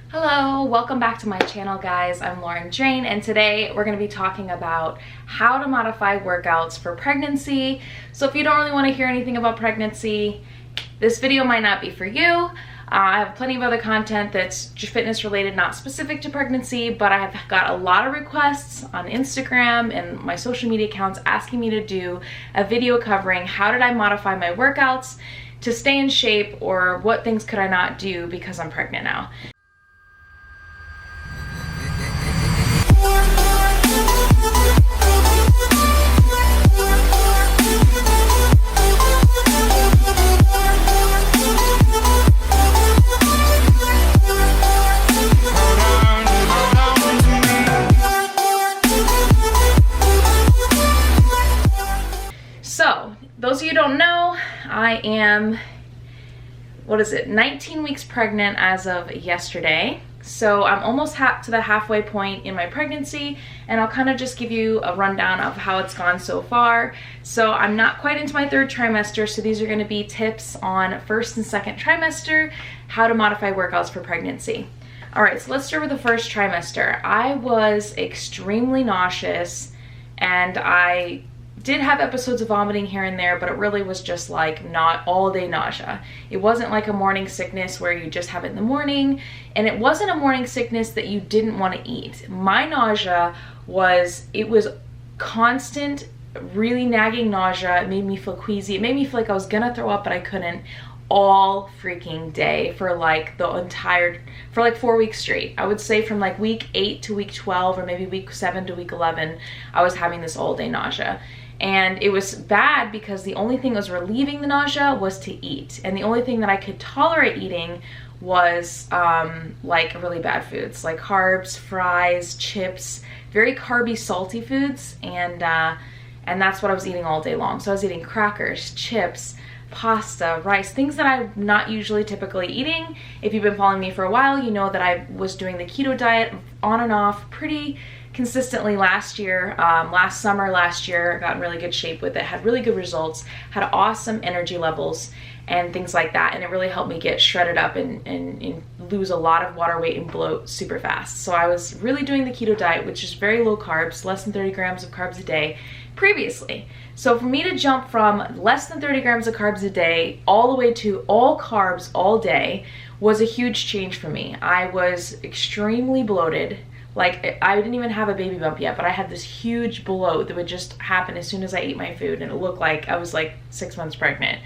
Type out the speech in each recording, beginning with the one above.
Hello, welcome back to my channel, guys. I'm Lauren Jane, and today we're going to be talking about how to modify workouts for pregnancy. So if you don't really want to hear anything about pregnancy, this video might not be for you. I have plenty of other content that's fitness related, not specific to pregnancy, but I have got a lot of requests on Instagram and my social media accounts asking me to do a video covering how did I modify my workouts to stay in shape, or what things could I not do because I'm pregnant now. Those of you who don't know, I am, 19 weeks pregnant as of yesterday. So I'm almost to the halfway point in my pregnancy, and I'll kind of just give you a rundown of how it's gone so far. So I'm not quite into my third trimester, so these are going to be tips on first and second trimester, how to modify workouts for pregnancy. All right, so let's start with the first trimester. I was extremely nauseous, and I did have episodes of vomiting here and there, but it really was just like not all day nausea. It wasn't like a morning sickness where you just have it in the morning, and it wasn't a morning sickness that you didn't want to eat. My nausea was constant, really nagging nausea. It made me feel queasy. It made me feel like I was gonna throw up, but I couldn't, all freaking day for like 4 weeks straight. I would say from like week 8 to week 12, or maybe week 7 to week 11, I was having this all day nausea. And it was bad because the only thing that was relieving the nausea was to eat. And the only thing that I could tolerate eating was like really bad foods, like carbs, fries, chips, very carby, salty foods. And that's what I was eating all day long. So I was eating crackers, chips, pasta, rice, things that I'm not usually typically eating. If you've been following me for a while, you know that I was doing the keto diet on and off pretty consistently last year, last summer, last year. Got in really good shape with it, had really good results, had awesome energy levels and things like that, and it really helped me get shredded up and lose a lot of water weight and bloat super fast. So I was really doing the keto diet, which is very low carbs, less than 30 grams of carbs a day previously. So for me to jump from less than 30 grams of carbs a day all the way to all carbs all day was a huge change for me. I was extremely bloated. Like, I didn't even have a baby bump yet, but I had this huge bloat that would just happen as soon as I ate my food, and it looked like I was like 6 months pregnant.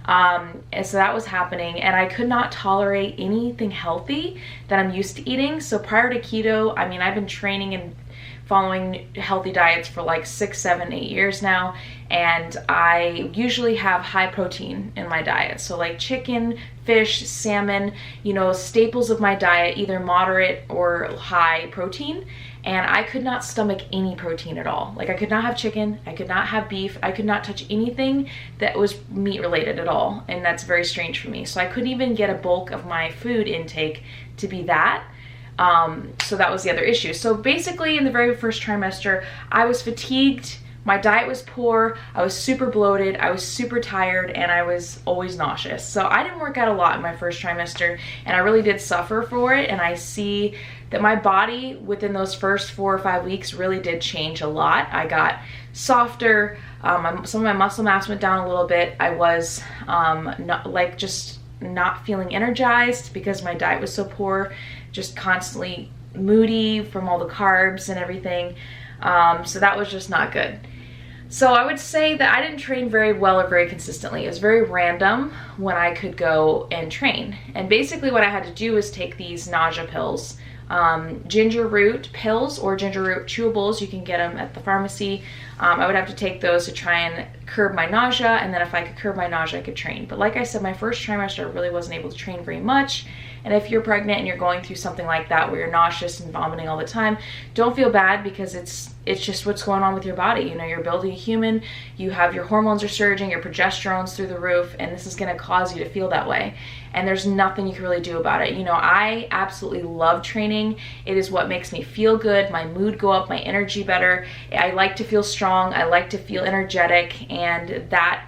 And so that was happening, and I could not tolerate anything healthy that I'm used to eating. So prior to keto, I mean, I've been training and following healthy diets for like 6, 7, 8 years now, and I usually have high protein in my diet. So like chicken, fish, salmon, you know, staples of my diet, either moderate or high protein. And I could not stomach any protein at all. Like, I could not have chicken, I could not have beef, I could not touch anything that was meat related at all. And that's very strange for me. So I couldn't even get a bulk of my food intake to be that. So that was the other issue. So basically in the very first trimester, I was fatigued, my diet was poor, I was super bloated, I was super tired, and I was always nauseous. So I didn't work out a lot in my first trimester, and I really did suffer for it. And I see that my body within those first 4 or 5 weeks really did change a lot. I got softer, some of my muscle mass went down a little bit. I was not feeling energized because my diet was so poor, just constantly moody from all the carbs and everything. So that was just not good. So I would say that I didn't train very well or very consistently. It was very random when I could go and train. And basically what I had to do was take these nausea pills, ginger root pills or ginger root chewables. You can get them at the pharmacy. I would have to take those to try and curb my nausea, and then if I could curb my nausea, I could train. But like I said, my first trimester, I really wasn't able to train very much. And if you're pregnant and you're going through something like that where you're nauseous and vomiting all the time, don't feel bad, because it's just what's going on with your body. You know, you're building a human, you have your hormones are surging, your progesterone's through the roof, and this is going to cause you to feel that way. And there's nothing you can really do about it. You know, I absolutely love training. It is what makes me feel good, my mood go up, my energy better. I like to feel strong, I like to feel energetic, and that,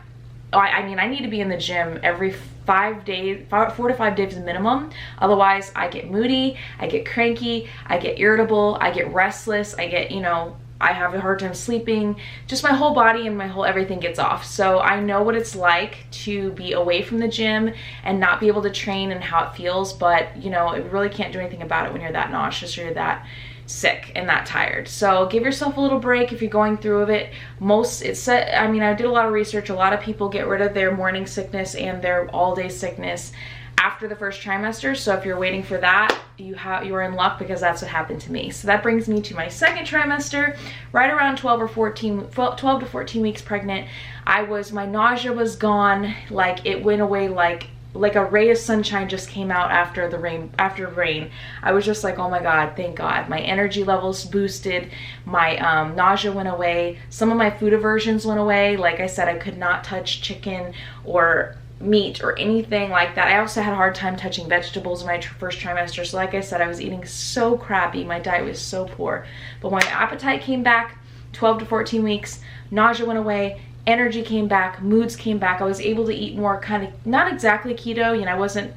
I mean, I need to be in the gym every 4 to 5 days minimum. Otherwise, I get moody, I get cranky, I get irritable, I get restless, I get, I have a hard time sleeping. Just my whole body and my whole everything gets off. So I know what it's like to be away from the gym and not be able to train and how it feels, but it really can't do anything about it when you're that nauseous or you're that sick and that tired. So give yourself a little break if you're going through it. I did a lot of research. A lot of people get rid of their morning sickness and their all-day sickness after the first trimester. So if you're waiting for that, you're in luck, because that's what happened to me. So that brings me to my second trimester, right around 12 to 14 weeks pregnant. My nausea was gone. Like, it went away like a ray of sunshine just came out after rain. I was just like, oh my God, thank God. My energy levels boosted, my nausea went away, some of my food aversions went away. Like I said, I could not touch chicken or meat or anything like that. I also had a hard time touching vegetables in my first trimester. So like I said, I was eating so crappy. My diet was so poor. But my appetite came back, 12 to 14 weeks, nausea went away, energy came back, moods came back. I was able to eat more kind of, not exactly keto,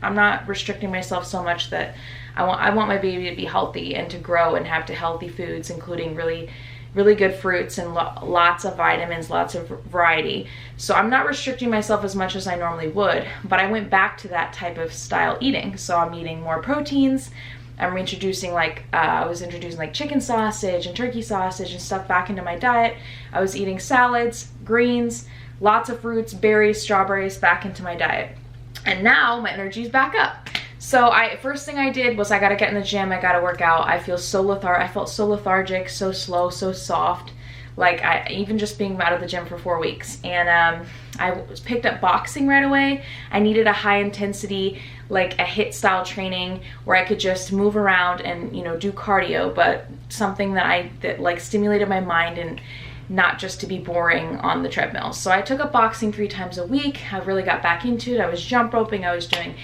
I'm not restricting myself so much that I want my baby to be healthy and to grow and have healthy foods, including really good fruits and lots of vitamins, lots of variety. So I'm not restricting myself as much as I normally would, but I went back to that type of style eating. So I'm eating more proteins. I'm introducing I was introducing chicken sausage and turkey sausage and stuff back into my diet. I was eating salads, greens, lots of fruits, berries, strawberries back into my diet. And now my energy's back up. So first thing I did was I gotta get in the gym, I gotta work out. I felt so lethargic, so slow, so soft. Even just being out of the gym for 4 weeks. And I picked up boxing right away. I needed a high intensity, a HIIT style training where I could just move around and, do cardio, but something that stimulated my mind and not just to be boring on the treadmill. So I took up boxing 3 times a week. I really got back into it. I was jump roping, I was doing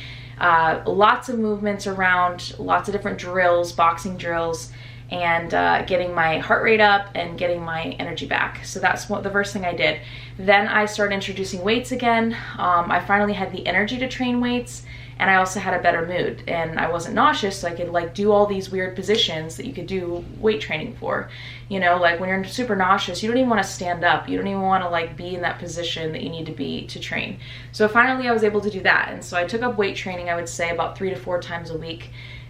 lots of movements around, lots of different drills, boxing drills, and getting my heart rate up and getting my energy back. So that's the first thing I did. Then I started introducing weights again. I finally had the energy to train weights, and I also had a better mood, and I wasn't nauseous, so I could do all these weird positions that you could do weight training for. When you're super nauseous, you don't even want to stand up. You don't even want to be in that position that you need to be to train. So finally I was able to do that. And so I took up weight training, I would say about 3 to 4 times a week,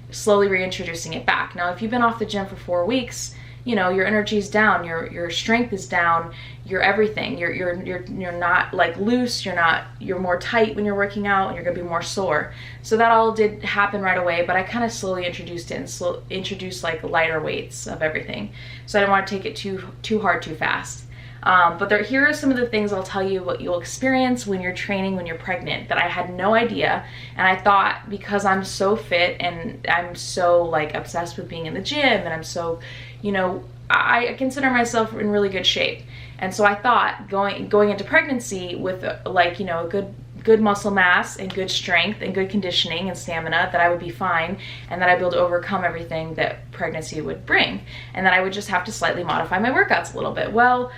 slowly reintroducing it back. Now, if you've been off the gym for 4 weeks, your energy's down, your strength is down, your everything. You're not loose, you're more tight when you're working out, and you're gonna be more sore. So that all did happen right away, but I kind of slowly introduced it and introduced lighter weights of everything. So I didn't want to take it too hard too fast. But here are some of the things I'll tell you what you'll experience when you're training when you're pregnant that I had no idea. And I thought, because I'm so fit and I'm so obsessed with being in the gym, and I'm so, I consider myself in really good shape. And so I thought going into pregnancy with a good muscle mass and good strength and good conditioning and stamina, that I would be fine, and that I'd be able to overcome everything that pregnancy would bring, and that I would just have to slightly modify my workouts a little bit. Well,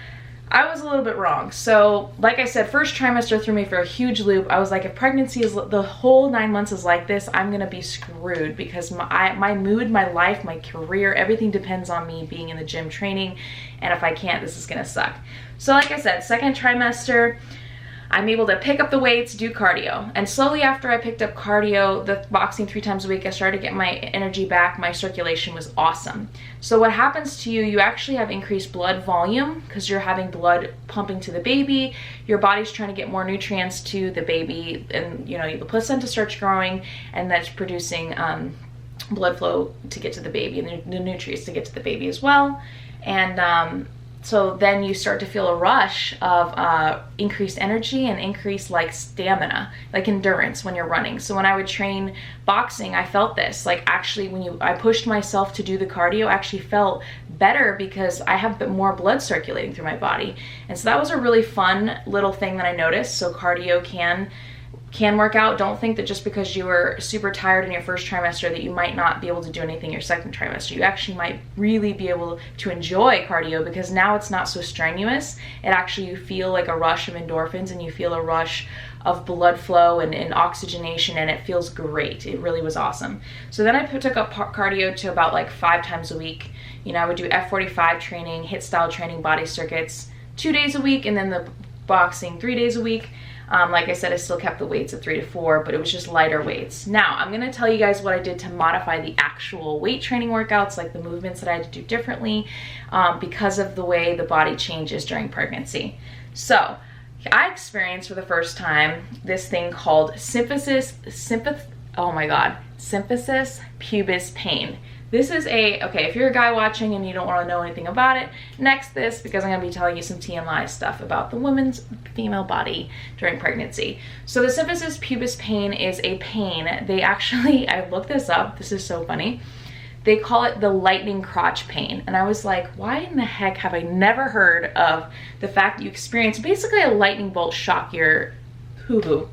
I was a little bit wrong. So like I said, first trimester threw me for a huge loop. I was like, if pregnancy is the whole 9 months is like this, I'm gonna be screwed, because my mood, my life, my career, everything depends on me being in the gym training, and if I can't, this is gonna suck. So like I said, second trimester, I'm able to pick up the weights, do cardio. And slowly after I picked up cardio, the boxing 3 times a week, I started to get my energy back. My circulation was awesome. So what happens to you actually have increased blood volume, because you're having blood pumping to the baby. Your body's trying to get more nutrients to the baby, and the placenta starts growing, and that's producing blood flow to get to the baby, and the nutrients to get to the baby as well. And so then you start to feel a rush of increased energy and increased stamina, endurance when you're running. So when I would train boxing, I felt this. Actually, I pushed myself to do the cardio, I actually felt better, because I have a bit more blood circulating through my body. And so that was a really fun little thing that I noticed. So cardio can work out. Don't think that just because you were super tired in your first trimester that you might not be able to do anything your second trimester. You actually might really be able to enjoy cardio, because now it's not so strenuous. It actually, you feel a rush of endorphins, and you feel a rush of blood flow and oxygenation, and it feels great. It really was awesome. So then I took up cardio to about like 5 times a week. You know, I would do F45 training, HIIT style training, body circuits 2 days a week, and then the boxing 3 days a week. Like I said, I still kept the weights at 3 to 4, but it was just lighter weights. Now, I'm gonna tell you guys what I did to modify the actual weight training workouts, like the movements that I had to do differently because of the way the body changes during pregnancy. So, I experienced for the first time this thing called Symphysis pubis pain. This is okay, if you're a guy watching and you don't want to know anything about it, next this, because I'm going to be telling you some TMI stuff about the woman's female body during pregnancy. So the Symphysis pubis pain is a pain. They actually, I looked this up, this is so funny. They call it the lightning crotch pain. And I was like, why in the heck have I never heard of the fact that you experience basically a lightning bolt shock your hoo-hoo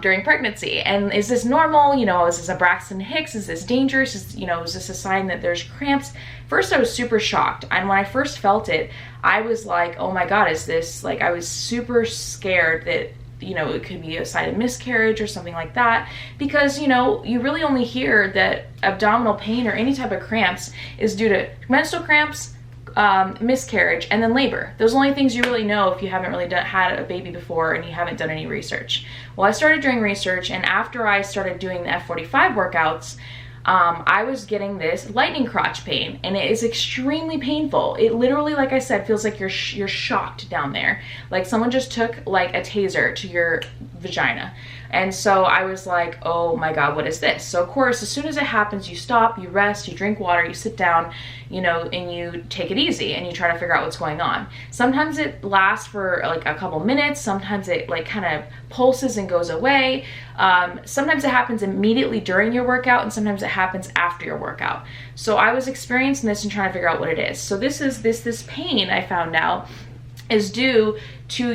during pregnancy? And is this normal? You know, is this a Braxton Hicks? Is this dangerous? Is this a sign that there's cramps? First, I was super shocked. And when I first felt it, I was like, oh my God, is this, like, I was super scared that, you know, it could be a sign of miscarriage or something like that, because, you know, you really only hear that abdominal pain or any type of cramps is due to menstrual cramps, miscarriage, and then labor. Those are the only things you really know if you haven't really had a baby before and you haven't done any research. Well, I started doing research, and after I started doing the F45 workouts, I was getting this lightning crotch pain, and it is extremely painful. It literally, like I said, feels like you're shocked down there. Like someone just took like a taser to your vagina. And so I was like, oh my God, what is this? So of course, as soon as it happens, you stop, you rest, you drink water, you sit down, you know, and you take it easy and you try to figure out what's going on. Sometimes it lasts for like a couple minutes. Sometimes it like kind of pulses and goes away. Sometimes it happens immediately during your workout, and sometimes it happens after your workout. So I was experiencing this and trying to figure out what it is. So this is this pain, I found out, is due to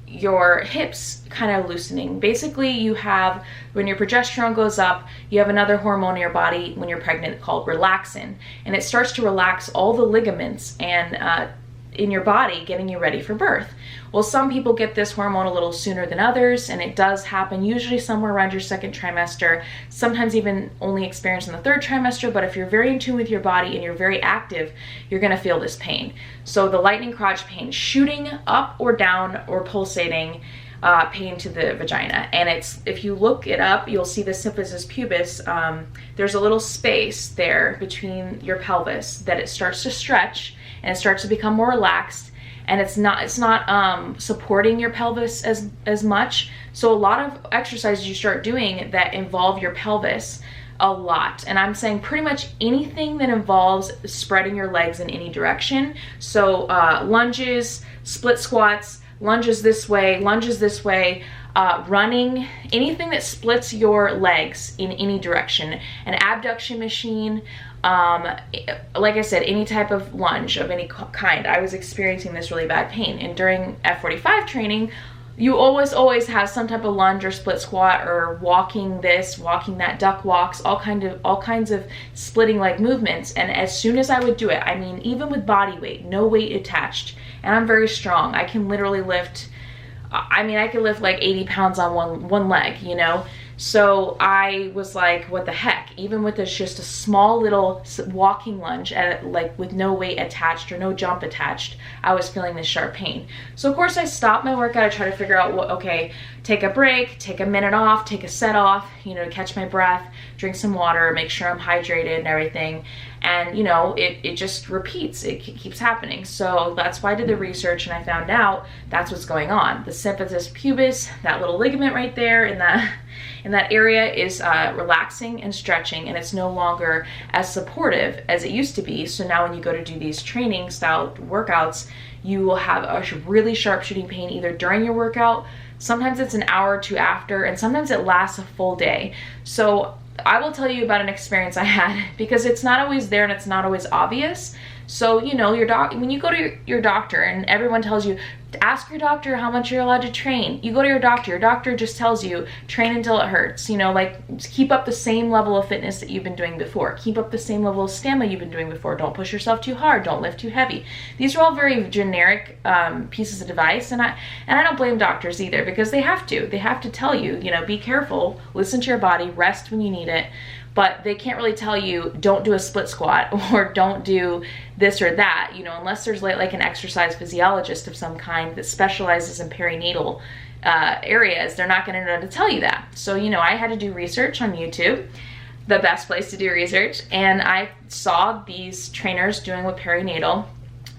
your hips kind of loosening. Basically, you have, when your progesterone goes up, you have another hormone in your body when you're pregnant called relaxin, and it starts to relax all the ligaments and in your body, getting you ready for birth. Well, some people get this hormone a little sooner than others, and it does happen usually somewhere around your 2nd trimester, sometimes even only experienced in the 3rd trimester. But if you're very in tune with your body and you're very active, you're gonna feel this pain. So the lightning crotch pain, shooting up or down or pulsating pain to the vagina. And it's, if you look it up, you'll see the Symphysis pubis. There's a little space there between your pelvis that it starts to stretch and it starts to become more relaxed, and it's not supporting your pelvis as much. So a lot of exercises you start doing that involve your pelvis a lot, and I'm saying pretty much anything that involves spreading your legs in any direction. So lunges, split squats, lunges this way, running, anything that splits your legs in any direction, an abduction machine, like I said, any type of lunge of any kind. I was experiencing this really bad pain, and during F45 training, you always have some type of lunge or split squat or walking this, walking that, duck walks, all kinds of splitting leg movements. And as soon as I would do it, I mean, even with body weight, no weight attached, and I'm very strong, I can literally lift, I mean, I could lift like 80 pounds on one leg, you know? So I was like, what the heck? Even with this, just a small little walking lunge at like with no weight attached or no jump attached, I was feeling this sharp pain. So of course I stopped my workout. I tried to figure out what, okay, take a break, take a minute off, take a set off, you know, to catch my breath, drink some water, make sure I'm hydrated and everything. And you know, it just repeats, it keeps happening. So that's why I did the research, and I found out that's what's going on. The Symphysis pubis, that little ligament right there in that area is relaxing and stretching, and it's no longer as supportive as it used to be. So now when you go to do these training style workouts, you will have a really sharp shooting pain either during your workout, sometimes it's an hour or two after, and sometimes it lasts a full day. So I will tell you about an experience I had, because it's not always there and it's not always obvious. So, you know, when you go to your doctor and everyone tells you, ask your doctor how much you're allowed to train. You go to your doctor just tells you, train until it hurts. You know, like, keep up the same level of fitness that you've been doing before. Keep up the same level of stamina you've been doing before. Don't push yourself too hard. Don't lift too heavy. These are all very generic pieces of advice, and I don't blame doctors either, because they have to. They have to tell you, you know, be careful, listen to your body, rest when you need it. But they can't really tell you, don't do a split squat or don't do this or that, you know, unless there's like an exercise physiologist of some kind that specializes in perinatal areas. They're not going to know to tell you that. So, you know, I had to do research on YouTube, the best place to do research, and I saw these trainers doing with perinatal,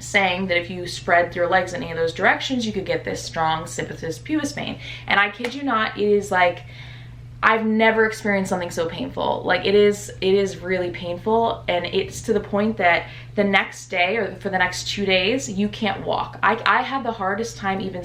saying that if you spread your legs in any of those directions, you could get this strong symphysis pubis pain. And I kid you not, it is like, I've never experienced something so painful. Like, it is really painful, and it's to the point that the next day or for the next 2 days, you can't walk. I had the hardest time even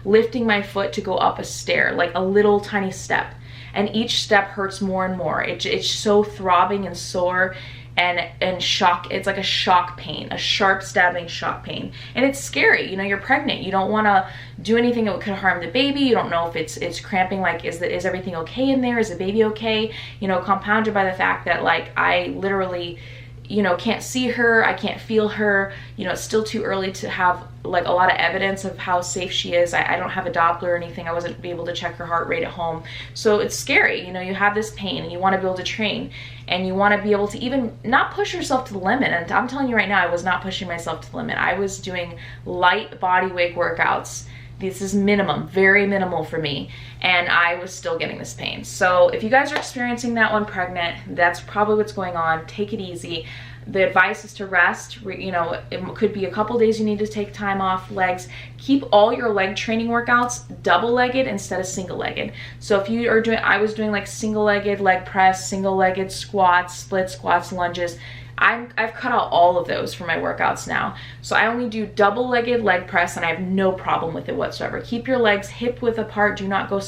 lifting my foot to go up a stair, like a little tiny step. And each step hurts more and more. It's so throbbing and sore and shock. It's like a shock pain, a sharp stabbing shock pain. And it's scary. You know, you're pregnant. You don't want to do anything that could harm the baby. You don't know if it's cramping. Like, is everything okay in there? Is the baby okay? You know, compounded by the fact that, like, I literally, you know, can't see her. I can't feel her. You know, it's still too early to have like a lot of evidence of how safe she is. I don't have a Doppler or anything. I wasn't able to check her heart rate at home. So it's scary. You know, you have this pain and you want to be able to train, and you want to be able to even not push yourself to the limit. And I'm telling you right now, I was not pushing myself to the limit. I was doing light body weight workouts. This is minimum, very minimal for me, and I was still getting this pain. So if you guys are experiencing that when pregnant, that's probably what's going on. Take it easy. The advice is to rest. You know, it could be a couple days you need to take time off legs. Keep all your leg training workouts double-legged instead of single-legged. So if you are doing, I was doing like single-legged leg press, single-legged squats, split squats, lunges. I've cut out all of those for my workouts now. So I only do double-legged leg press, and I have no problem with it whatsoever. Keep your legs hip width apart. Do not go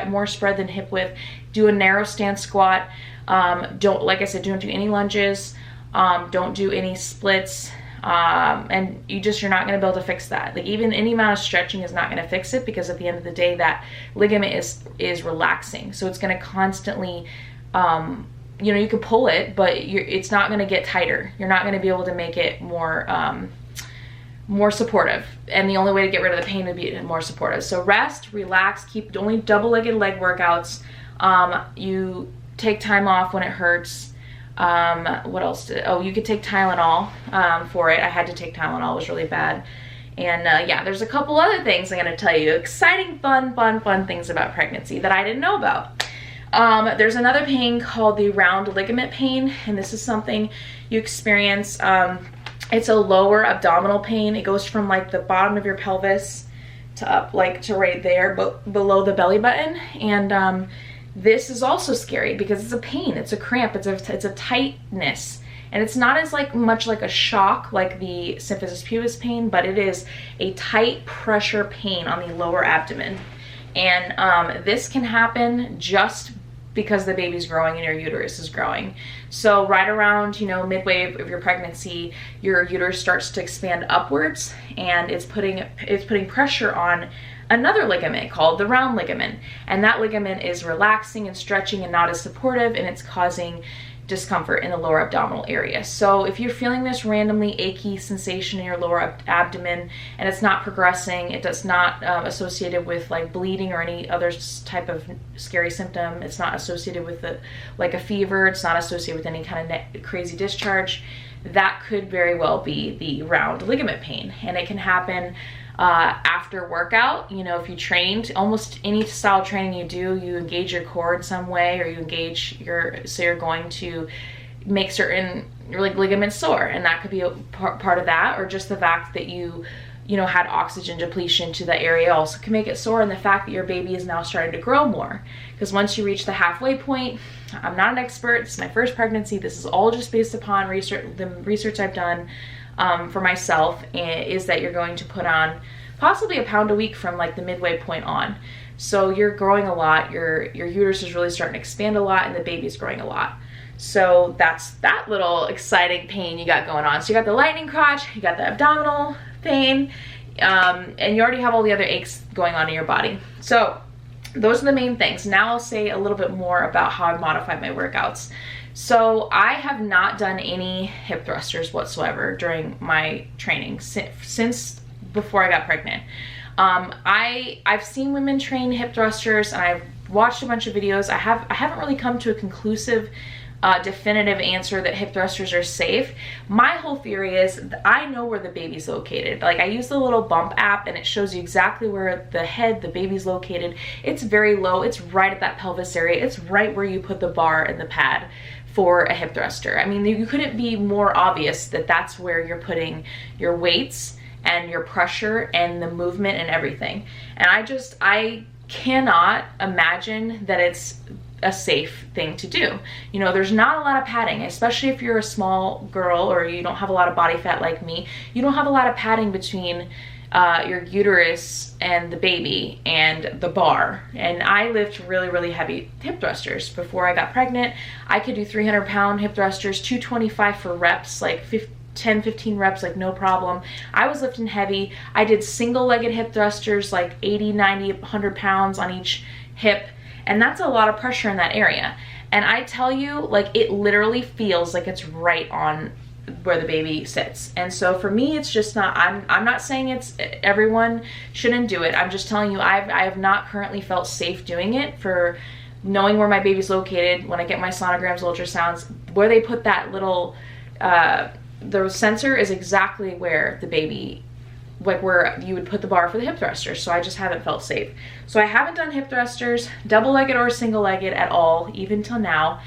more spread than hip width. Do a narrow stance squat. Don't, like I said, don't do any lunges. Don't do any splits. And you're not going to be able to fix that. Like, even any amount of stretching is not going to fix it, because at the end of the day, that ligament is relaxing. So it's going to constantly, you know, you can pull it, but it's not going to get tighter. You're not going to be able to make it more supportive. And the only way to get rid of the pain would be more supportive. So rest, relax, keep only double-legged leg workouts. You take time off when it hurts. What else you could take Tylenol for it. I had to take Tylenol. It was really bad. And yeah, there's a couple other things I'm going to tell you. Exciting, fun things about pregnancy that I didn't know about. There's another pain called the round ligament pain, and this is something you experience. It's a lower abdominal pain. It goes from like the bottom of your pelvis to up, like to right there, but below the belly button. And this is also scary because it's a pain, it's a cramp, it's a tightness. And it's not as much like a shock like the symphysis pubis pain, but it is a tight pressure pain on the lower abdomen. And this can happen just because the baby's growing and your uterus is growing. So right around, you know, midway of your pregnancy, your uterus starts to expand upwards, and it's putting pressure on another ligament called the round ligament. And that ligament is relaxing and stretching and not as supportive, and it's causing discomfort in the lower abdominal area. So if you're feeling this randomly achy sensation in your lower abdomen and it's not progressing, it does not associated with like bleeding or any other type of scary symptom, it's not associated with like a fever, it's not associated with any kind of crazy discharge, that could very well be the round ligament pain. And it can happen after workout. You know, if you trained, almost any style training you do, you engage your core in some way, or you engage so you're going to make certain ligaments sore, and that could be a part of that, or just the fact that you know, had oxygen depletion to the area also can make it sore, and the fact that your baby is now starting to grow more. Because once you reach the halfway point, I'm not an expert, this is my first pregnancy, this is all just based upon the research I've done for myself, is that you're going to put on possibly a pound a week from like the midway point on. So you're growing a lot, your uterus is really starting to expand a lot, and the baby's growing a lot. So that's that little exciting pain you got going on. So you got the lightning crotch, you got the abdominal pain, and you already have all the other aches going on in your body. So those are the main things. Now I'll say a little bit more about how I've modified my workouts. So I have not done any hip thrusters whatsoever during my training since before I got pregnant. I've seen women train hip thrusters, and I've watched a bunch of videos. I haven't really come to a conclusive definitive answer that hip thrusters are safe. My whole theory is I know where the baby's located. Like, I use the little bump app, and it shows you exactly where the baby's located. It's very low. It's right at that pelvis area. It's right where you put the bar and the pad for a hip thruster. I mean, you couldn't be more obvious that that's where you're putting your weights and your pressure and the movement and everything. And I cannot imagine that it's a safe thing to do. You know, there's not a lot of padding, especially if you're a small girl or you don't have a lot of body fat like me. You don't have a lot of padding between your uterus and the baby and the bar. And I lift really, really heavy hip thrusters. Before I got pregnant, I could do 300-pound hip thrusters, 225 for reps, like 10, 15 reps, like no problem. I was lifting heavy. I did single-legged hip thrusters, like 80, 90, 100 pounds on each hip. And that's a lot of pressure in that area. And I tell you, like, it literally feels like it's right on where the baby sits. And so for me, it's just not, I'm not saying it's everyone shouldn't do it. I'm just telling you, I have not currently felt safe doing it for knowing where my baby's located. When I get my sonograms, ultrasounds, where they put that little, the sensor is exactly where the baby, like where you would put the bar for the hip thrusters. So I just haven't felt safe. So I haven't done hip thrusters, double-legged or single-legged at all, even till now.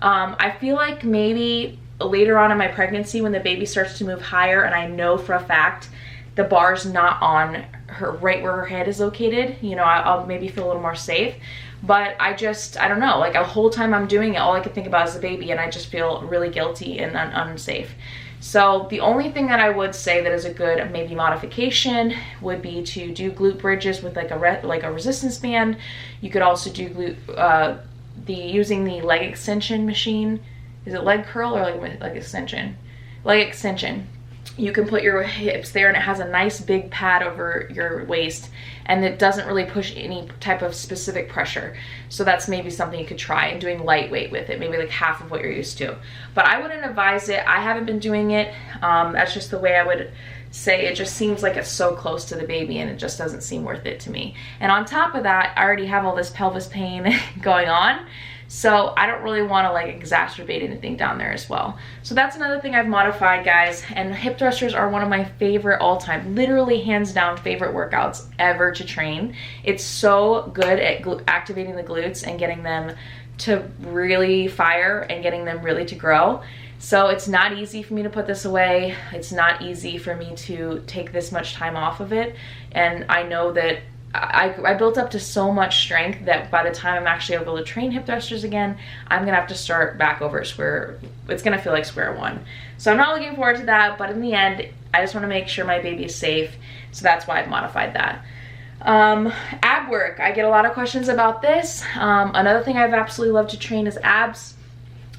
I feel like maybe later on in my pregnancy, when the baby starts to move higher, and I know for a fact the bar's not on her, right where her head is located, you know, I'll maybe feel a little more safe. But I don't know, like, a whole time I'm doing it, all I could think about is the baby, and I just feel really guilty and unsafe. So the only thing that I would say that is a good maybe modification would be to do glute bridges with like a resistance band. You could also do using the leg extension machine. Is it leg curl or leg extension? Leg extension. You can put your hips there, and it has a nice big pad over your waist, and it doesn't really push any type of specific pressure. So that's maybe something you could try, and doing lightweight with it, maybe like half of what you're used to. But I wouldn't advise it. I haven't been doing it. That's just the way I would say. It just seems like it's so close to the baby, and it just doesn't seem worth it to me. And on top of that, I already have all this pelvis pain going on. So I don't really want to like exacerbate anything down there as well. So that's another thing I've modified, guys. And hip thrusters are one of my favorite all-time, literally hands down favorite workouts ever to train. It's so good at activating the glutes and getting them to really fire and getting them really to grow. So it's not easy for me to put this away. It's not easy for me to take this much time off of it. And I know that I built up to so much strength that by the time I'm actually able to train hip thrusters again, I'm gonna have to start back over it's gonna feel like square one. So I'm not looking forward to that, but in the end, I just wanna make sure my baby is safe. So that's why I've modified that. Ab work, I get a lot of questions about this. Another thing I've absolutely loved to train is abs.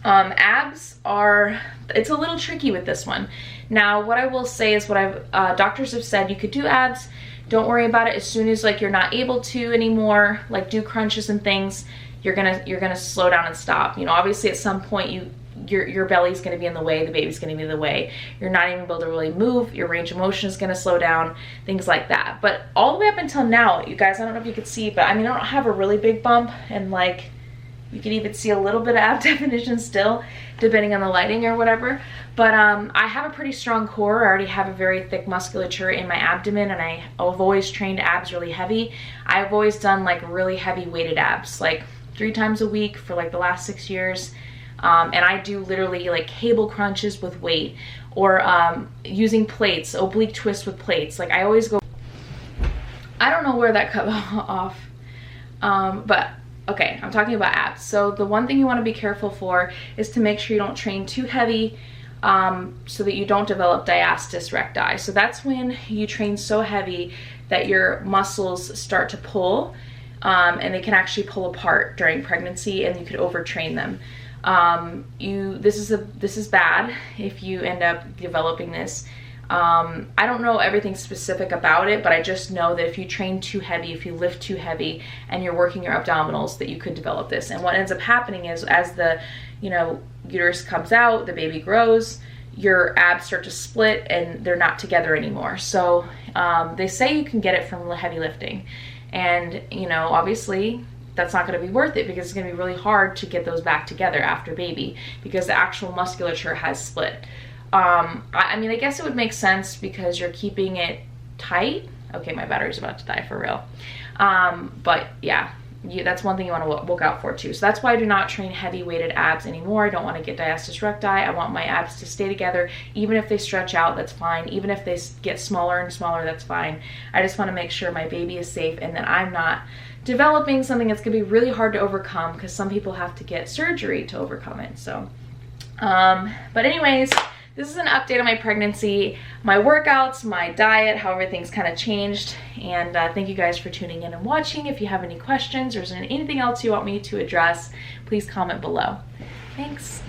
Abs are, it's a little tricky with this one. Now, what I will say is what doctors have said, you could do abs. Don't worry about it. As soon as like you're not able to anymore, like do crunches and things, you're gonna slow down and stop. You know, obviously at some point your belly's gonna be in the way, the baby's gonna be in the way. You're not even able to really move. Your range of motion is gonna slow down, things like that. But all the way up until now, you guys, I don't know if you could see, but I mean, I don't have a really big bump, and like you can even see a little bit of ab definition still, depending on the lighting or whatever. But I have a pretty strong core. I already have a very thick musculature in my abdomen, and I've always trained abs really heavy. I've always done like really heavy weighted abs, like 3 times a week for like the last 6 years. And I do literally like cable crunches with weight, or using plates, oblique twist with plates. Like I always go, I don't know where that cut off, but okay, I'm talking about abs. So the one thing you want to be careful for is to make sure you don't train too heavy, so that you don't develop diastasis recti. So that's when you train so heavy that your muscles start to pull, and they can actually pull apart during pregnancy, and you could overtrain them. This is bad if you end up developing this. I don't know everything specific about it, but I just know that if you train too heavy, if you lift too heavy and you're working your abdominals, that you could develop this. And what ends up happening is, as the uterus comes out, the baby grows, your abs start to split and they're not together anymore. So they say you can get it from heavy lifting, and obviously that's not going to be worth it, because it's going to be really hard to get those back together after baby, because the actual musculature has split. I mean, I guess it would make sense because you're keeping it tight. Okay, my battery's about to die for real. But yeah, that's one thing you want to look out for too. So that's why I do not train heavy weighted abs anymore. I don't want to get diastasis recti. I want my abs to stay together. Even if they stretch out, that's fine. Even if they get smaller and smaller, that's fine. I just want to make sure my baby is safe and that I'm not developing something that's going to be really hard to overcome, because some people have to get surgery to overcome it. So, but anyways, this is an update on my pregnancy, my workouts, my diet, how everything's kind of changed. And thank you guys for tuning in and watching. If you have any questions or is there anything else you want me to address, please comment below. Thanks.